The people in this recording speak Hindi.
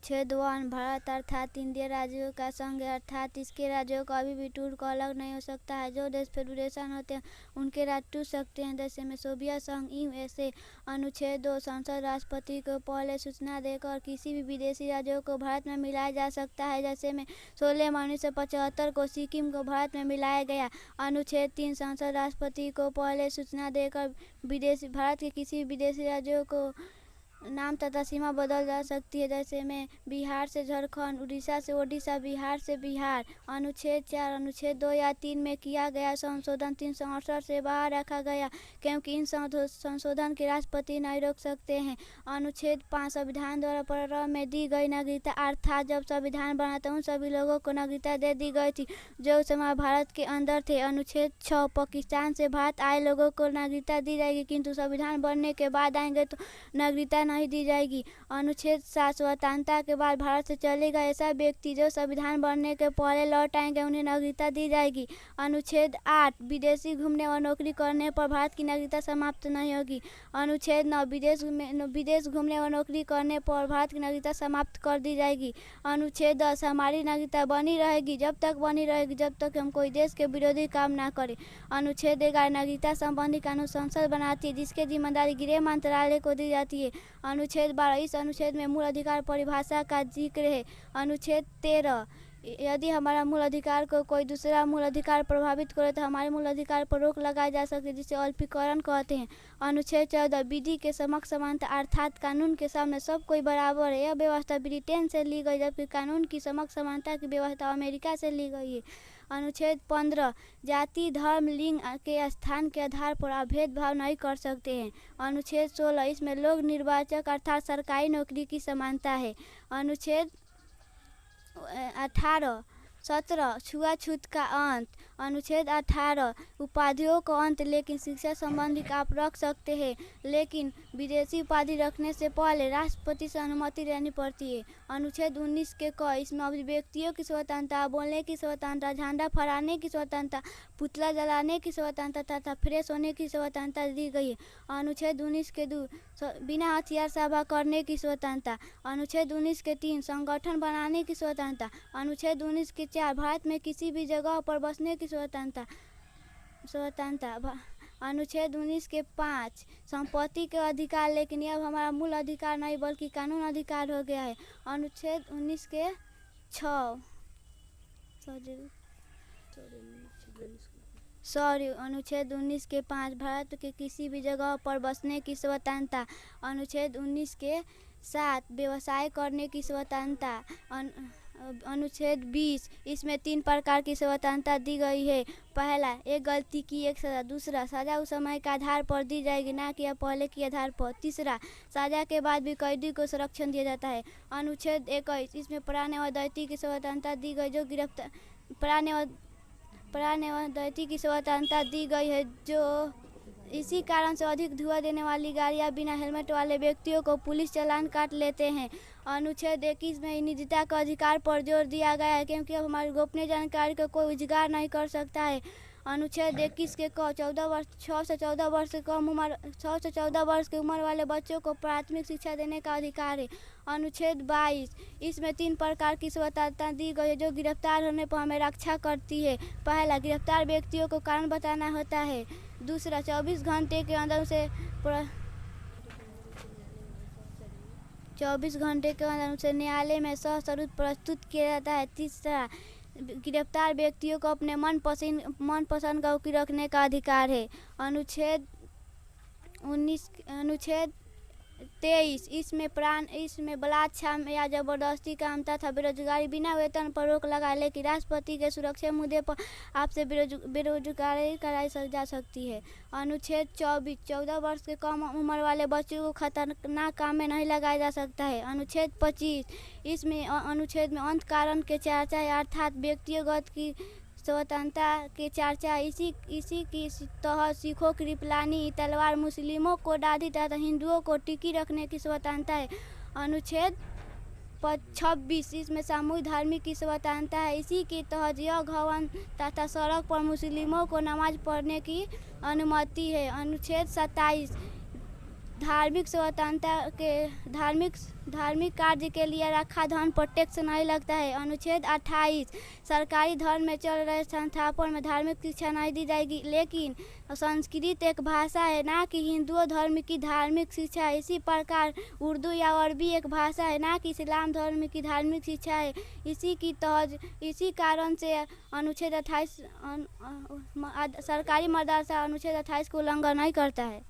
अनुच्छेद 1 भारत अर्थात इंडिया राज्यों का संघ अर्थात इसके राज्यों को अभी भी टूट कर अलग नहीं हो सकता है। जो देश फेडरेशन होते हैं उनके राज्य टूट सकते हैं, जैसे में सोवियत संघ यूएसए। अनुच्छेद 2 संसद राष्ट्रपति को पहले सूचना देकर किसी भी विदेशी राज्यों को भारत में मिलाया जा सकता है, जैसे में 16 मई 1975 को सिक्किम को भारत में मिलाया गया। अनुच्छेद 3 संसद राष्ट्रपति को पहले सूचना देकर भारत के किसी विदेशी राज्यों को नाम तथा सीमा बदल जा सकती है, जैसे में बिहार से झारखंड, उड़ीसा से ओडिशा, बिहार से बिहार। अनुच्छेद 4 अनुच्छेद 2 या 3 में किया गया संशोधन 368 से बाहर रखा गया, क्योंकि इन संशोधन के राष्ट्रपति नहीं रोक सकते हैं। अनुच्छेद 5 संविधान द्वारा प्रारंभ में दी गई नागरिकता अर्थात जब संविधान बना था उन सभी लोगों को नागरिकता दे दी गई थी जो उस समय भारत के अंदर थे। अनुच्छेद 6 पाकिस्तान से भारत आए लोगों को नागरिकता दी जाएगी, किंतु संविधान बनने के बाद आएंगे तो नागरिकता नहीं दी जाएगी। अनुच्छेद 7 स्वतंत्रता के बाद भारत से चले गए ऐसा व्यक्ति जो संविधान बनने के पहले लौट आएंगे उन्हें नागरिकता दी जाएगी। अनुच्छेद 8 विदेशी घूमने और नौकरी करने पर भारत की नागरिकता समाप्त नहीं होगी। अनुच्छेद 9 विदेश घूमने और नौकरी करने पर भारत की नागरिकता समाप्त कर दी जाएगी। अनुच्छेद 10 हमारी नागरिकता बनी रहेगी जब तक बनी रहेगी जब तक हम कोई देश के विरोधी काम ना करें। अनुच्छेद 11 नागरिकता संबंधी कानून संसद बनाती है जिसकी जिम्मेदारी गृह मंत्रालय को दी जाती है। अनुच्छेद 12 इस अनुच्छेद में मूल अधिकार परिभाषा का जिक्र है। अनुच्छेद 13 यदि हमारा मूल अधिकार को कोई दूसरा मूल अधिकार प्रभावित करे तो हमारे मूल अधिकार पर रोक लगाई जा सकती है, जिसे अल्पीकरण कहते हैं। अनुच्छेद 14 विधि के समक्ष समानता अर्थात कानून के सामने सब कोई बराबर है। यह व्यवस्था ब्रिटेन से ली गई जबकि कानून की समक्ष समानता की व्यवस्था अमेरिका से ली गई है। अनुच्छेद 15 जाति धर्म लिंग के स्थान के आधार पर भेदभाव नहीं कर सकते हैं। अनुच्छेद 16 इसमें लोक निर्वाचक अर्थात सरकारी नौकरी की समानता है। अनुच्छेद 17 छुआछूत का अंत। अनुच्छेद 18 उपाधियों का अंत, लेकिन शिक्षा संबंधी का आप रख सकते हैं, लेकिन विदेशी उपाधि रखने से पहले राष्ट्रपति से अनुमति लेनी पड़ती है। अनुच्छेद 19 के क इसमें अभिव्यक्तियों की स्वतंत्रता, बोलने की स्वतंत्रता, झंडा फहराने की स्वतंत्रता, पुतला जलाने की स्वतंत्रता तथा फ्रेश होने की स्वतंत्रता दी गई है। अनुच्छेद 19 के 2 बिना हथियार सभा करने की स्वतंत्रता। अनुच्छेद 19 के 3 संगठन बनाने की स्वतंत्रता। अनुच्छेद 19 के 4 भारत में किसी भी जगह पर बसने की स्वतंत्रता। अनुच्छेद 19 के 5 संपत्ति के अधिकार, लेकिन यह हमारा मूल अधिकार नहीं बल्कि कानून अधिकार हो गया है। अनुच्छेद 19 के 6 अनुच्छेद 19 के 5 भारत के किसी भी जगह पर बसने की स्वतंत्रता। अनुच्छेद 19 के 7 व्यवसाय करने की स्वतंत्रता। अनुच्छेद 20 इसमें 3 प्रकार की स्वतंत्रता दी गई है। पहला, एक गलती की एक सजा। दूसरा, सजा उस समय के आधार पर दी जाएगी ना कि पहले के आधार पर। तीसरा, सजा के बाद भी कैदी को संरक्षण दिया जाता है। अनुच्छेद 21 इसमें प्राण एवं दैती की स्वतंत्रता दी गई जो गिरफ्तार प्राण एवं दैती की स्वतंत्रता दी गई है जो इसी कारण से अधिक धुआं देने वाली गाड़ियां बिना हेलमेट वाले व्यक्तियों को पुलिस चालान काट लेते हैं। अनुच्छेद 21 में निजता का अधिकार पर जोर दिया गया है क्योंकि अब हमारी गोपनीय जानकारी को कोई उजागर नहीं कर सकता है। अनुच्छेद 21 के 6 से 14 वर्ष की उम्र वाले बच्चों को प्राथमिक शिक्षा देने का अधिकार है। अनुच्छेद 22 इसमें 3 प्रकार की स्वतंत्रता दी गई है जो गिरफ्तार होने पर हमें रक्षा करती है। पहला, गिरफ्तार व्यक्तियों को कारण बताना होता है। दूसरा, 24 घंटे के अंदर उसे न्यायालय में सशर्त प्रस्तुत किया जाता है। तीसरा, गिरफ्तार व्यक्तियों को अपने मनपसंद का वकील रखने का अधिकार है। अनुच्छेद 23 इसमें बलात्कार या जबरदस्ती काम तथा बेरोजगारी बिना वेतन पर रोक लगा, लेकिन राष्ट्रपति के सुरक्षा मुद्दे पर आपसे बेरोजगारी कराई जा सकती है। अनुच्छेद 24 14 वर्ष के कम उम्र वाले बच्चों को खतरनाक काम में नहीं लगाया जा सकता है। अनुच्छेद 25 इसमें अनुच्छेद में अंत कारण के चर्चा अर्थात व्यक्तिगत की स्वतंत्रता के चर्चा। इसी की तहत सिखों की रिपलानी तलवार, मुस्लिमों को दाढ़ी तथा हिंदुओं को टिकी रखने की स्वतंत्रता है। अनुच्छेद 26 इसमें सामूहिक धार्मिक की स्वतंत्रता है। इसी के तहत यह भवन तथा सड़क पर मुस्लिमों को नमाज पढ़ने की अनुमति है। अनुच्छेद 27 धार्मिक स्वतंत्रता के धार्मिक कार्य के लिए रखा धन पर टैक्स नहीं लगता है। अनुच्छेद 28 सरकारी धर्म में चल रहे संस्थापन में धार्मिक शिक्षा नहीं दी जाएगी, लेकिन संस्कृत एक भाषा है, ना कि हिंदू धर्म की धार्मिक शिक्षा है। इसी प्रकार उर्दू या अरबी एक भाषा है, ना कि इस्लाम धर्म की धार्मिक शिक्षा है। इसी कारण से अनुच्छेद 28 सरकारी मदरसा अनुच्छेद 28 को उल्लंघन नहीं करता है।